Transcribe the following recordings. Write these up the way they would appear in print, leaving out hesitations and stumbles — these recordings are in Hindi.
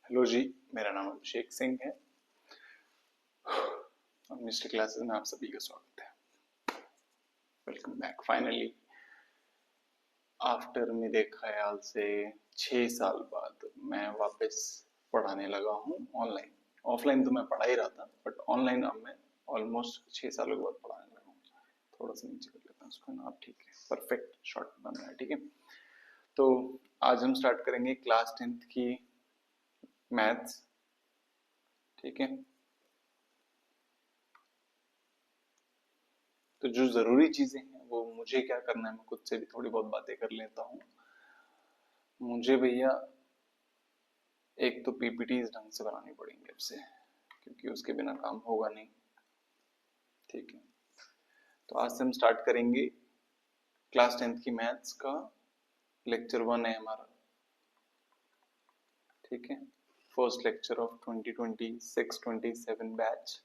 हेलो जी, मेरा नाम अभिषेक सिंह है और मिस्टर क्लासेस में आप सभी का स्वागत है। Welcome back. फाइनली आफ्टर मेरे ख्याल से 6 साल बाद मैं वापस पढ़ाने लगा हूँ ऑनलाइन। ऑफलाइन तो मैं पढ़ा ही रहा था, बट ऑनलाइन अब मैं ऑलमोस्ट 6 सालों के बाद पढ़ाने लगा हूँ। थोड़ा सा नीचे कर लेता हूँ उसको ना। आप ठीक है, परफेक्ट शॉट बन रहा है। ठीक है, तो आज हम स्टार्ट करेंगे क्लास 10th की मैथ्स। ठीक है, तो जो जरूरी चीजें हैं वो मुझे क्या करना है, मैं खुद से भी थोड़ी बहुत बातें कर लेता हूँ। मुझे भैया एक तो पीपीटीज ढंग से बनानी पड़ेंगी अब से, क्योंकि उसके बिना काम होगा नहीं। ठीक है, तो आज से हम स्टार्ट करेंगे क्लास 10th की मैथ्स का। लेक्चर 1 है हमारा। ठीक है, फर्स्ट लेक्चर ऑफ 2026-27 बैच।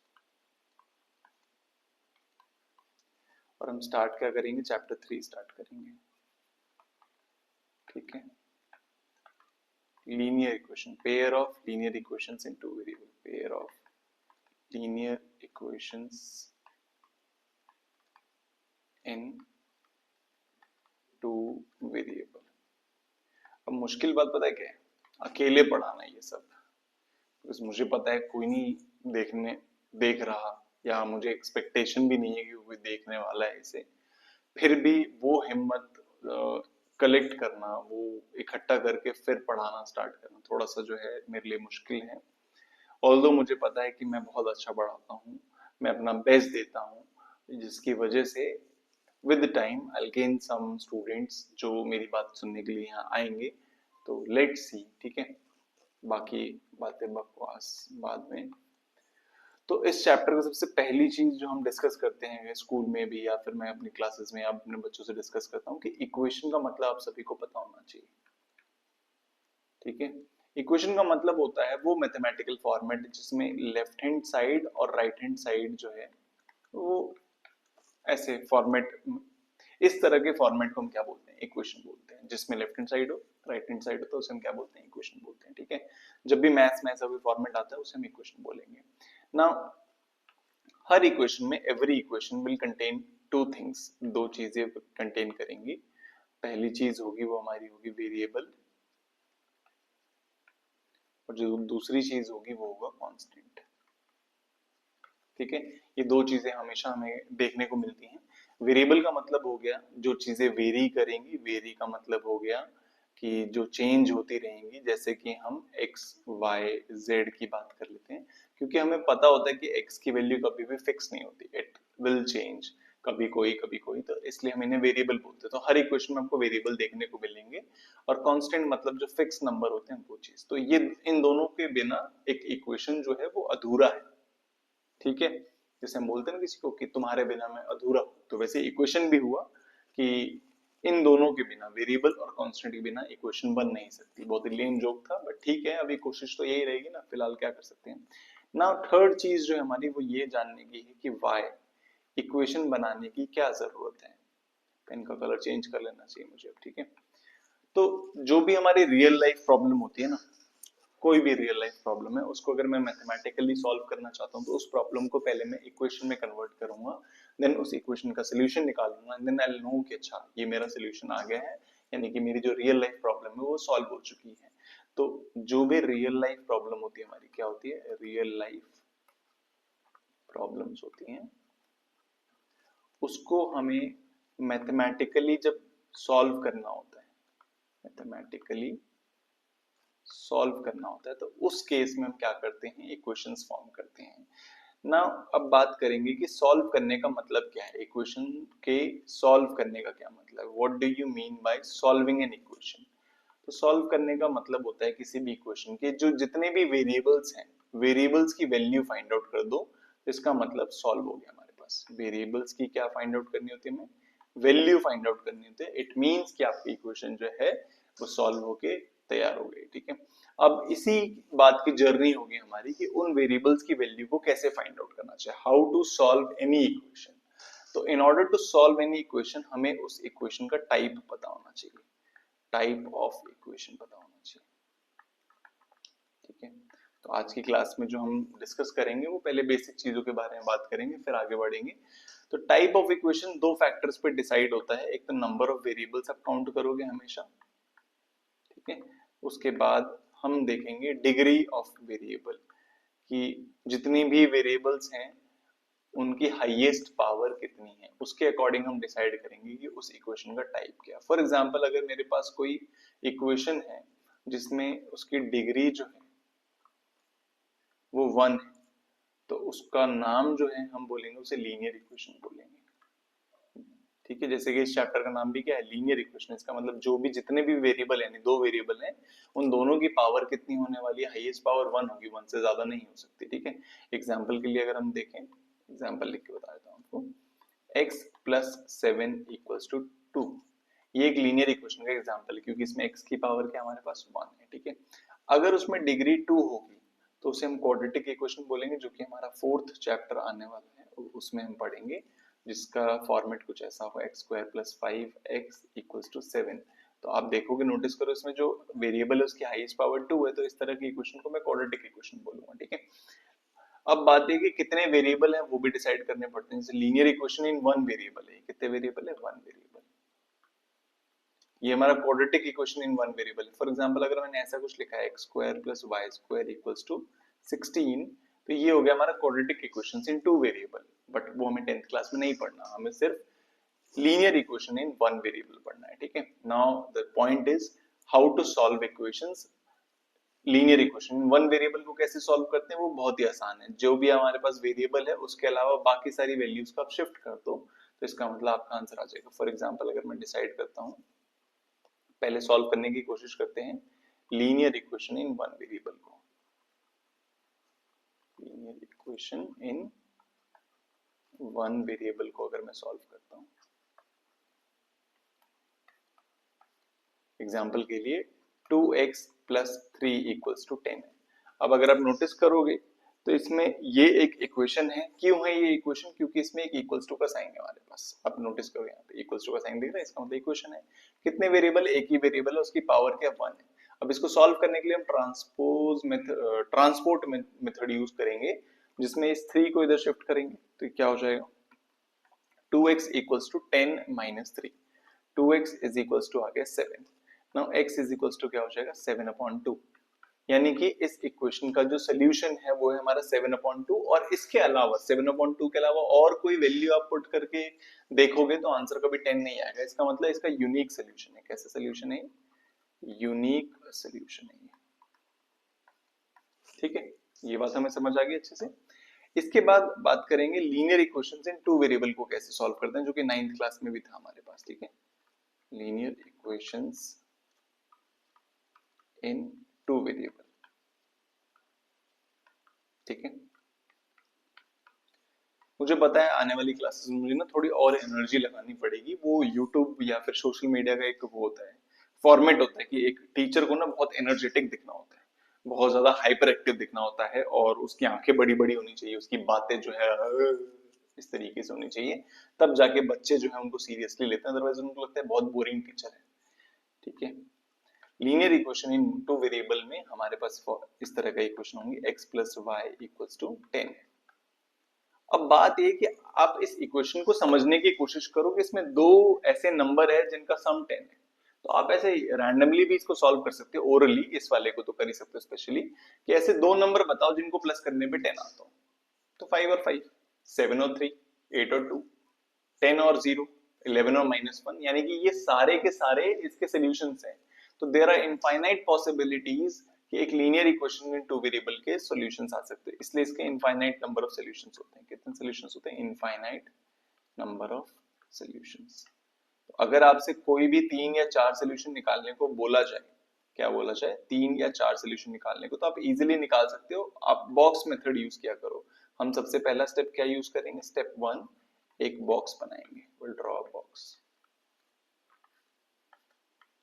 और हम स्टार्ट क्या करेंगे, चैप्टर 3 स्टार्ट करेंगे। ठीक है, linear equation, pair of linear equations in two variable, pair of linear equations in two variable। अब मुश्किल बात पता है क्या है, अकेले पढ़ाना ये सब। बस मुझे पता है कोई नहीं देख रहा, या मुझे एक्सपेक्टेशन भी नहीं है कि कोई देखने वाला है इसे। फिर भी वो हिम्मत कलेक्ट करना, वो इकट्ठा करके फिर पढ़ाना स्टार्ट करना थोड़ा सा जो है मेरे लिए मुश्किल है। ऑल्दो मुझे पता है कि मैं बहुत अच्छा पढ़ाता हूँ, मैं अपना बेस्ट देता हूँ, जिसकी वजह से with time I gain some students जो मेरी बात सुनने के लिए यहाँ आएंगे। तो लेट्स सी। ठीक है, बाकी बातें बकवास बाद में। तो इस चैप्टर की सबसे पहली चीज जो हम डिस्कस करते हैं स्कूल में भी, या फिर मैं अपनी क्लासेस में या अपने बच्चों से डिस्कस करता हूँ, कि इक्वेशन का मतलब आप सभी को पता होना चाहिए। ठीक है, इक्वेशन का मतलब होता है वो मैथमेटिकल फॉर्मेट जिसमें लेफ्ट हैंड साइड और राइट हैंड साइड जो है वो ऐसे फॉर्मेट, इस तरह के फॉर्मेट को हम क्या बोलते हैं, इक्वेशन बोलते हैं। जिसमें लेफ्ट हैंड साइड हो, राइट हैंड साइड हो, तो उसे हम क्या बोलते हैं, इक्वेशन बोलते हैं। ठीक है, जब भी मैथ्स में ऐसा कोई फॉर्मेट आता है उसे हम इक्वेशन बोलेंगे। नाउ हर इक्वेशन में, every equation will contain two things, दो चीजें कंटेन करेंगी। पहली चीज होगी वो हमारी होगी वेरिएबल, और जो दूसरी चीज होगी वो होगा कांस्टेंट। ठीक है, ये दो चीजें हमेशा हमें देखने को मिलती हैं। वेरिएबल का मतलब हो गया जो चीजें वेरी करेंगी, वेरी का मतलब हो गया कि जो चेंज होती रहेंगी। जैसे कि हम x y z की बात कर लेते हैं, क्योंकि हमें पता होता है कि x की वैल्यू कभी भी फिक्स नहीं होती, इट विल चेंज, कभी कोई, तो इसलिए हम इन्हें वेरिएबल बोलते हैं। तो हर इक्वेशन में हमको वेरिएबल देखने को मिलेंगे। और कांस्टेंट मतलब जो फिक्स नंबर होते हैं वो चीज। तो ये इन दोनों के बिना एक इक्वेशन जो है वो अधूरा है। ठीक है, जैसे हम बोलते हैं ना किसी को कि तुम्हारे बिना मैं अधूरा हूं, तो वैसे इक्वेशन भी हुआ कि इन दोनों के बिना, वेरिएबल और कांस्टेंट के बिना इक्वेशन बन नहीं सकती। बहुत ही लेम जोक था, बट ठीक है, अभी कोशिश तो यही रहेगी ना, फिलहाल क्या कर सकते हैं। ना थर्ड चीज जो है हमारी वो ये जानने की है कि वाई इक्वेशन बनाने की क्या जरूरत है। पेन का कलर चेंज कर लेना चाहिए मुझे अब। ठीक है, तो जो भी हमारी रियल लाइफ प्रॉब्लम होती है ना, कोई भी रियल लाइफ प्रॉब्लम है उसको अगर मैं मैथमेटिकली सॉल्व करना चाहता हूँ, तो उस प्रॉब्लम को पहले मैं इक्वेशन में कन्वर्ट करूंगा, देन उस इक्वेशन का सोल्यूशन निकालूंगा, देन आई नो कि अच्छा ये मेरा सोल्यूशन आ गया है, यानी कि मेरी जो रियल लाइफ प्रॉब्लम है वो सॉल्व हो चुकी है। तो जो भी रियल लाइफ प्रॉब्लम होती है हमारी, क्या होती है, रियल लाइफ प्रॉब्लम्स होती हैं, उसको हमें मैथमेटिकली जब सॉल्व करना होता है, मैथमेटिकली सॉल्व करना होता है, तो उस केस में हम क्या करते हैं, इक्वेशंस फॉर्म करते हैं ना। अब बात करेंगे कि सॉल्व करने का मतलब क्या है, इक्वेशन के सॉल्व करने का क्या मतलब, what do you mean by solving an equation. तो सॉल्व करने का मतलब होता है किसी भी इक्वेशन के जो जितने भी वेरिएबल्स हैं, वेरिएबल्स की वैल्यू फाइंड आउट कर दो, तो इसका मतलब सॉल्व हो गया हमारे पास। वेरिएबल्स की क्या फाइंड आउट करनी होती है, हमें वैल्यू फाइंड आउट करनी होती है। इट मींस कि आपकी इक्वेशन जो है वो सॉल्व होके तैयार हो गई। ठीक है, अब इसी बात की जर्नी होगी हमारी कि उन वेरिएबल्स की वैल्यू को कैसे फाइंड आउट करना चाहिए, how to solve any equation. तो in order to solve any equation हमें उस इक्वेशन का टाइप पता होना चाहिए, टाइप ऑफ इक्वेशन पता होना चाहिए। ठीक है, तो आज की क्लास में जो हम डिस्कस करेंगे वो पहले बेसिक चीजों के बारे में बात करेंगे, फिर आगे बढ़ेंगे। तो टाइप ऑफ इक्वेशन दो फैक्टर्स पे डिसाइड होता है, एक तो नंबर ऑफ वेरिएबल्स आप काउंट करोगे हमेशा, ठीक है। उसके बाद हम देखेंगे डिग्री ऑफ वेरिएबल, कि जितनी भी वेरिएबल्स हैं उनकी हाईएस्ट पावर कितनी है, उसके अकॉर्डिंग हम डिसाइड करेंगे कि उस इक्वेशन का टाइप क्या है। फॉर एग्जांपल अगर मेरे पास कोई इक्वेशन है जिसमें उसकी डिग्री जो है वो 1 है, तो उसका नाम जो है हम बोलेंगे उसे लीनियर इक्वेशन बोलेंगे, ठीक है। जैसे कि इस चैप्टर का नाम भी क्या है, लीनियर इक्वेशन। इसका मतलब जो भी जितने भी वेरिएबल यानी दो वेरिएबल हैं उन दोनों की पावर कितनी होने वाली है, हाईएस्ट पावर 1 होगी, 1 से ज्यादा नहीं हो सकती, ठीक है। एग्जाम्पल के लिए अगर हम देखें, एग्जाम्पल लिख के बता देता हूँ आपको, x प्लस 7 इक्वल्स टू 2, ये एक लीनियर इक्वेशन का एग्जाम्पल है क्योंकि इसमें x की पावर क्या हमारे पास 1 है, ठीक है। अगर उसमें डिग्री 2 होगी तो उसे हम क्वाड्रेटिक इक्वेशन बोलेंगे, जो कि हमारा 4th चैप्टर आने वाला है उसमें हम पढ़ेंगे, जिसका फॉर्मेट कुछ ऐसा होगा, x square plus 5x equals to 7। तो आप देखोगे, नोटिस करो, इसमें जो वेरिएबल है उसकी हाईएस्ट पावर 2 है, तो इस तरह की इक्वेशन को मैं क्वाड्रेटिक इक्वेशन बोलूंगा, ठीक है। अब बात है कि कितने वेरिएबल है वो भी डिसाइड करने पड़ते हैं। जैसे linear equation in one variable है, कितने वेरिएबल है, वन वेरिएबल। ये हमारा quadratic equation in one variable है। फॉर एग्जांपल अगर मैंने ऐसा कुछ लिखा है, x square plus y square equals to 16, तो ये हो गया हमारा quadratic equation in two variable. But वो हमें 10th क्लास में नहीं पढ़ना, हमें सिर्फ linear equation in one variable पढ़ना है, ठीक है। Now the point is how to solve equations linear equation. One variable को कैसे सॉल्व करते हैं वो बहुत ही आसान है, जो भी हमारे पास वेरिएबल है उसके अलावा बाकी सारी वैल्यूज को आप शिफ्ट कर दो, तो इसका मतलब आपका आंसर आ जाएगा। फॉर एग्जांपल अगर मैं डिसाइड करता हूँ, पहले सॉल्व करने की कोशिश करते हैं linear equation in one variable को। Linear equation in one variable को अगर मैं सॉल्व करता हूँ, एग्जाम्पल के लिए 2x प्लस 3 इक्वल्स टू 10 है। अब अगर आप नोटिस करोगे तो इसमें ये एक इक्वेशन है। क्यों है ये इक्वेशन? क्योंकि इसमें एक इक्वल्स टू का साइन है हमारे पास। आप नोटिस करोगे यहाँ पे इक्वल्स टू का साइन दिख रहा है, इसका मतलब इक्वेशन है। कितने वेरिएबल? एक ही वेरिएबल है, उसकी पावर क्या, 1 है। अब इसको सॉल्व करने के लिए हम ट्रांसपोर्ट मेथड यूज करेंगे, जिसमें इस 3 को इधर शिफ्ट करेंगे, तो क्या हो जाएगा, 2x equals to 10 minus 3, 2x is equals to आ गया 7। Now x is equals to क्या हो जाएगा, 7/2। यानी कि इस इक्वेशन का जो सोल्यूशन है वो है हमारा 7/2, और इसके अलावा 7/2 के अलावा और कोई वैल्यू आप पुट करके देखोगे तो आंसर कभी 10 नहीं आएगा। इसका मतलब इसका यूनिक सोल्यूशन है। कैसे सोल्यूशन है? यूनिक सोल्यूशन है, ठीक है। ये बात हमें समझ आ गई अच्छे से। इसके बाद बात करेंगे लीनियर इक्वेशंस इन टू वेरिएबल को कैसे सॉल्व करते हैं, जो कि 9th क्लास में भी था हमारे पास, ठीक है। लीनियर इक्वेशंस इन टू वेरिएबल, ठीक है। मुझे पता है आने वाली क्लासेस में मुझे ना थोड़ी और एनर्जी लगानी पड़ेगी। वो यूट्यूब या फिर सोशल मीडिया का एक वो होता है, फॉर्मेट होता है कि एक टीचर को ना बहुत एनर्जेटिक दिखना होता है, बहुत ज्यादा हाइपर एक्टिव दिखना होता है, और उसकी आंखें बड़ी बड़ी होनी चाहिए, उसकी बातें जो है इस तरीके से होनी चाहिए, तब जाके बच्चे जो है उनको सीरियसली लेते हैं, अदरवाइज उनको लगता है बहुत बोरिंग टीचर है, ठीक है। Linear equation in two variable में हमारे पास इस तरह का इक्वेशन होंगे, x plus y equals to 10। अब बात ये कि आप इस इक्वेशन को समझने की कोशिश करो कि इसमें दो ऐसे नंबर है जिनका सम 10 है। तो आप ऐसे रैंडमली भी इसको सॉल्व कर सकते हो, ओरली इस वाले को तो कर ही सकते हो स्पेशली, कि ऐसे दो नंबर बताओ जिनको प्लस करने पे 10 आता हो। तो 5 और 5, 7 और 3, 8 और 2, 10 और 0, 11 और -1, यानी कि ये सारे के सारे इसके सॉल्यूशंस हैं। तो देयर आर इनफाइनाइट पॉसिबिलिटीज कि एक लीनियर इक्वेशन में टू वेरिएबल के सॉल्यूशंस आ सकते हैं, इसलिए इसके इनफाइनाइट नंबर ऑफ सॉल्यूशंस होते हैं। कितने सॉल्यूशंस होते हैं? Infinite number of solutions. तो अगर आपसे कोई भी 3 या 4 सॉल्यूशन निकालने को बोला जाए, क्या बोला जाए, 3 या 4 सॉल्यूशन निकालने को, तो आप इजीली निकाल सकते हो। आप बॉक्स मेथड यूज किया करो। हम सबसे पहला स्टेप क्या यूज करेंगे? स्टेप 1, एक बॉक्स बनाएंगे, विल ड्रॉ अ बॉक्स।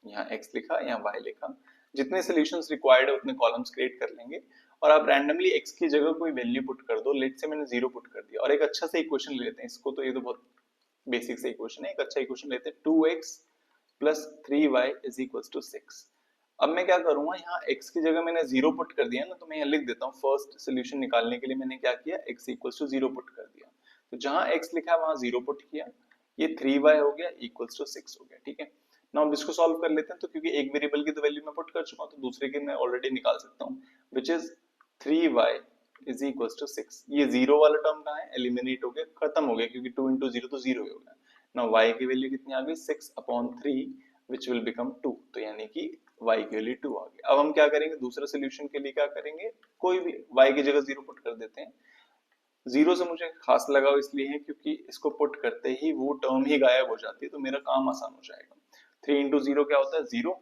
यहाँ x लिखा, यहाँ y लिखा, जितने सॉल्यूशंस रिक्वायर्ड है उतने कॉलम्स क्रिएट कर लेंगे, और आप रैंडमली x की जगह कोई वैल्यू पुट कर दो। लेट से मैंने 0 पुट कर दिया, और एक अच्छा सा इक्वेशन ले लेते हैं इसको, तो ये तो बहुत बेसिक सा इक्वेशन है। एक अच्छा इक्वेशन लेते हैं, 2x plus 3y is equals to 6। अब मैं क्या करूंगा, यहाँ x की जगह मैंने 0 पुट कर दिया ना, तो मैं यहाँ लिख देता हूँ फर्स्ट सोल्यूशन निकालने के लिए मैंने क्या किया, x इक्वल्स टू 0 पुट कर दिया। तो जहां x लिखा है वहां 0 पुट किया, ये 3y हो गया इक्वल्स टू 6 हो गया। ठीक है, नाउ इसको सॉल्व कर लेते हैं। तो क्योंकि एक वेरिएबल की तो वैल्यू मैं पुट कर चुका हूं, तो दूसरे की मैं ऑलरेडी निकाल सकता हूँ, which is 3y is equals to 6। ये 0 वाला टर्म कहाँ है, एलिमिनेट हो गया, खत्म हो गया, क्योंकि 2 इंटू 0 तो 0 ही हो गया। नाउ y की वैल्यू कितनी आ गई, 6/3 विच विल बिकम 2। तो यानी कि y की वैल्यू 2 आ गई। अब हम क्या करेंगे, दूसरे सोल्यूशन के लिए क्या करेंगे, कोई भी y की जगह 0 पुट कर देते हैं। 0 से मुझे खास लगाव इसलिए है क्योंकि इसको पुट करते ही वो टर्म ही गायब हो जाती है, तो मेरा काम आसान हो जाएगा। 3 इंटू 0 क्या होता है, 0।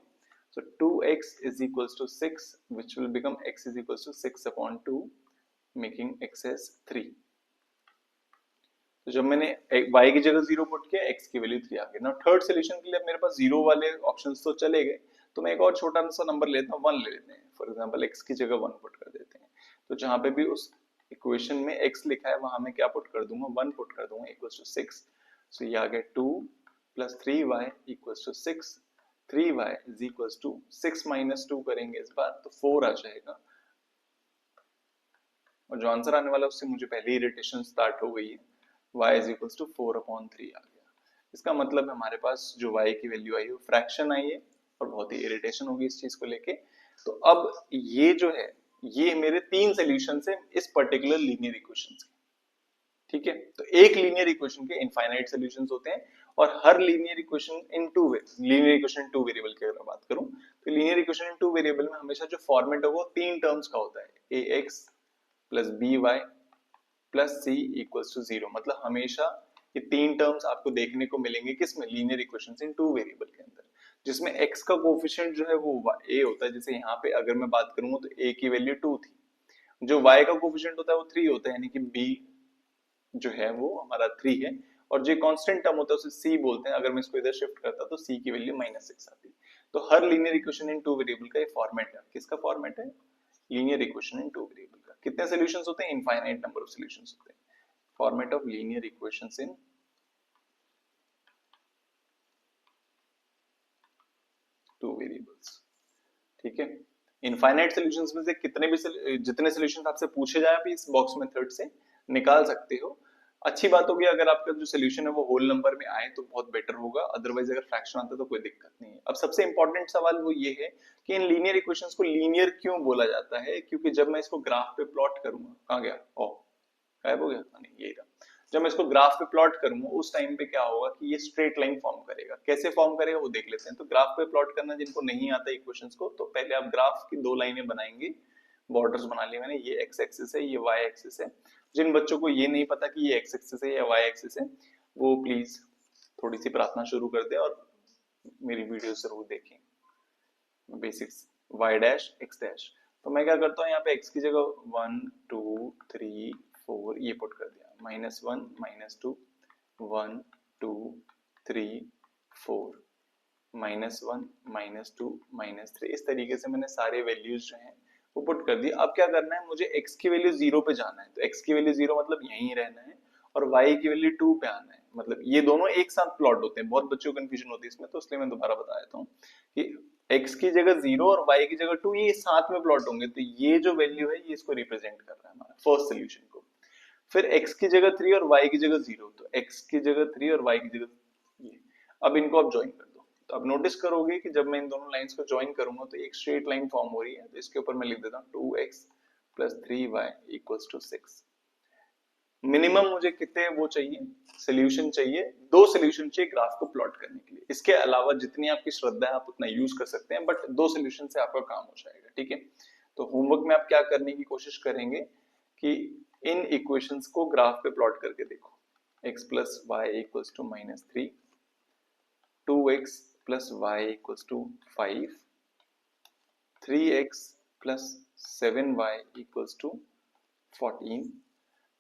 So 2x is equals to 6, which will become x is equals to 6/2, making x as 3। तो जब मैंने y की जगह 0 पुट किया, x की वैल्यू 3 आ गई। नाउ थर्ड सोल्यूशन के लिए मेरे पास 0 वाले ऑप्शंस तो चले गए, तो मैं एक और छोटा सा नंबर लेता हूँ, 1 ले लेते हैं। फॉर एग्जांपल x की जगह 1 पुट कर देते हैं। तो जहां पे भी उस इक्वेशन में x लिखा है वहां मैं क्या पुट कर दूंगा, 1 पुट कर दूंगा इक्वल्स टू 6। सो ये आ गया 2 plus 3y equals to 6। 3y is equals to 6 minus 2 करेंगे इस बार तो 4 आ जाएगा, और जो आंसर आने वाला है उससे मुझे पहले ही इरिटेशन स्टार्ट हो गई है। y इज इक्वल्स टू 4/3 आ गया। इसका मतलब हमारे पास जो y की वैल्यू आई है वो फ्रैक्शन आई है, और बहुत ही इरिटेशन होगी इस चीज को लेके। तो अब ये जो है, ये मेरे 3 सोल्यूशन है इस पर्टिकुलर लीनियर इक्वेशन के। ठीक है, तो एक लीनियर इक्वेशन के इनफाइनाइट सॉल्यूशंस होते हैं, और हर linear equation in two way, linear equation in two variable की अगर बात करूं, तो linear equation in two variable में हमेशा जो फॉर्मेट होगा वो 3 टर्म्स का होता है, ax plus by plus c equals to 0। मतलब हमेशा ये 3 टर्म्स आपको देखने को मिलेंगे किसमें, लीनियर इक्वेशंस इन टू वेरिएबल के अंदर, जिसमें x का कोफिशिएंट जो है वो a होता है। जैसे यहाँ पे अगर मैं बात करूंगा तो a की वैल्यू 2 थी, जो y का कोफिशिएंट होता है वो 3 होता है, यानी कि b जो है वो हमारा 3 है, और जो कांस्टेंट टर्म होता है उसे c बोलते हैं। अगर मैं इसको इधर शिफ्ट करता तो c की वैल्यू -6 आती। तो हर linear equation in two variable का ये फॉर्मेट है। किसका फॉर्मेट है, linear equation in two variable का। कितने सॉल्यूशंस होते हैं, इनफाइनाइट नंबर ऑफ सॉल्यूशंस होते हैं। Format of linear equations in two variables. ठीक है, इनफाइनाइट सॉल्यूशंस में से कितने भी जितने सॉल्यूशंस आपसे पूछे जाए आप इस बॉक्स मेथड से निकाल सकते हो। अच्छी बात होगी अगर आपका जो सोल्यूशन है वो होल नंबर में आए तो बहुत बेटर होगा, अदरवाइज अगर फ्रैक्शन आता है तो कोई दिक्कत नहीं है। अब सबसे इंपॉर्टेंट सवाल वो ये है कि इन लीनियर इक्वेशंस को लीनियर क्यों बोला जाता है, क्योंकि जब मैं इसको ग्राफ पे प्लॉट करूंगा, कहां गया, ओ गायब हो गया, नहीं यही रहा। जब मैं इसको ग्राफ पे प्लॉट करूंगा उस टाइम पे क्या होगा कि ये स्ट्रेट लाइन फॉर्म करेगा। कैसे फॉर्म करेगा वो देख लेते हैं। तो ग्राफ पे प्लॉट करना जिनको नहीं आता इक्वेशंस को, तो पहले आप ग्राफ की 2 लाइनें बनाएंगे, बॉर्डर्स बना लिए मैंने, ये एक्स एक्सिस है, ये वाई एक्सिस है। जिन बच्चों को ये नहीं पता कि ये एक्स एक्सिस है या वाई एक्सिस है, वो प्लीज थोड़ी सी प्रार्थना शुरू कर दे और मेरी वीडियो जरूर देखें, basics y dash x dash. तो मैं क्या करता हूँ, यहाँ पे एक्स की जगह 1 2 3 4 ये पुट कर दिया, -1 -2 1 2 3 4 -1 -2 -3, इस तरीके से मैंने सारे वैल्यूज जो हैं वो पुट कर दिया। अब क्या करना है, मुझे x की वैल्यू 0 पे जाना है, तो x की वैल्यू 0 मतलब यहीं रहना है, और y की वैल्यू 2 पे आना है। मतलब ये दोनों एक साथ प्लॉट होते हैं, बहुत बच्चों को कंफ्यूजन होती है इसमें, तो इसलिए मैं दोबारा बता देता हूँ कि x की जगह 0 और y की जगह 2 ये साथ में प्लॉट होंगे। तो ये जो वैल्यू है ये इसको रिप्रेजेंट कर रहा है हमारा फर्स्ट सोल्यूशन को। फिर x की जगह 3 और y की जगह 0, तो x की जगह 3 और y की जगह ये। अब इनको आप ज्वाइन कर दो, तो अब नोटिस करोगे कि जब मैं इन दोनों लाइंस को ज्वाइन करूंगा तो एक स्ट्रेट लाइन फॉर्म हो रही है। तो इसके ऊपर मैं लिख देता हूँ 2x plus 3y equals to 6। Minimum मुझे कितने वो चाहिए, सोल्यूशन चाहिए, 2 सोल्यूशन चाहिए ग्राफ को प्लॉट करने के लिए। इसके अलावा जितनी आपकी श्रद्धा है आप उतना यूज कर सकते हैं, बट 2 सोल्यूशन से आपका काम हो जाएगा। ठीक है, तो होमवर्क में आप क्या करने की कोशिश करेंगे कि इन इक्वेशंस को ग्राफ पे प्लॉट करके देखो। x plus y equals to -3, 2x plus y equals to 5, 3x plus 7y equals to 14।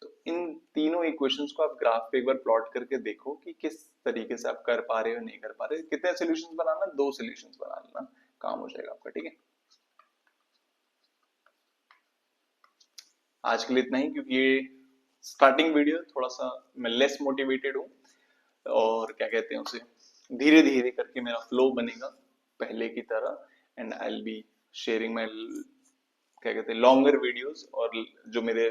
तो इन तीनों इक्वेशंस को आप ग्राफ पे एक बार प्लॉट करके देखो कि किस तरीके से आप कर पा रहे हो नहीं कर पा रहे। कितने सॉल्यूशंस बनाना, 2 सॉल्यूशंस बना लेना, काम हो जाएगा आपका। ठीक है, आज के लिए इतना ही, क्योंकि ये स्टार्टिंग वीडियो, थोड़ा सा मैं लेस मोटिवेटेड हूँ, और क्या कहते हैं उसे, धीरे धीरे करके मेरा फ्लो बनेगा पहले की तरह। And I will be sharing my क्या कहते हैं लॉन्गर वीडियोस, और जो मेरे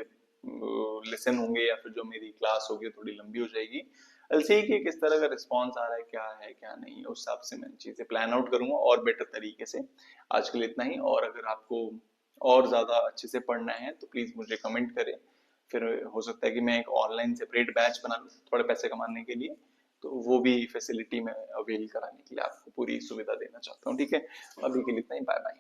लेसन होंगे या फिर जो मेरी क्लास होगी थोड़ी लंबी हो जाएगी। आई सी कि किस तरह का रिस्पॉन्स आ रहा है क्या नहीं, उस हिसाब से मैं चीजें प्लान आउट करूंगा और बेटर तरीके से। आज के लिए इतना ही, और अगर आपको और ज्यादा अच्छे से पढ़ना है तो प्लीज मुझे कमेंट करें, फिर हो सकता है कि मैं एक ऑनलाइन सेपरेट बैच बना लूँ थोड़े पैसे कमाने के लिए, तो वो भी फैसिलिटी मैं अवेल कराने के लिए आपको पूरी सुविधा देना चाहता हूँ। ठीक है, अभी के लिए इतना ही, बाय बाय।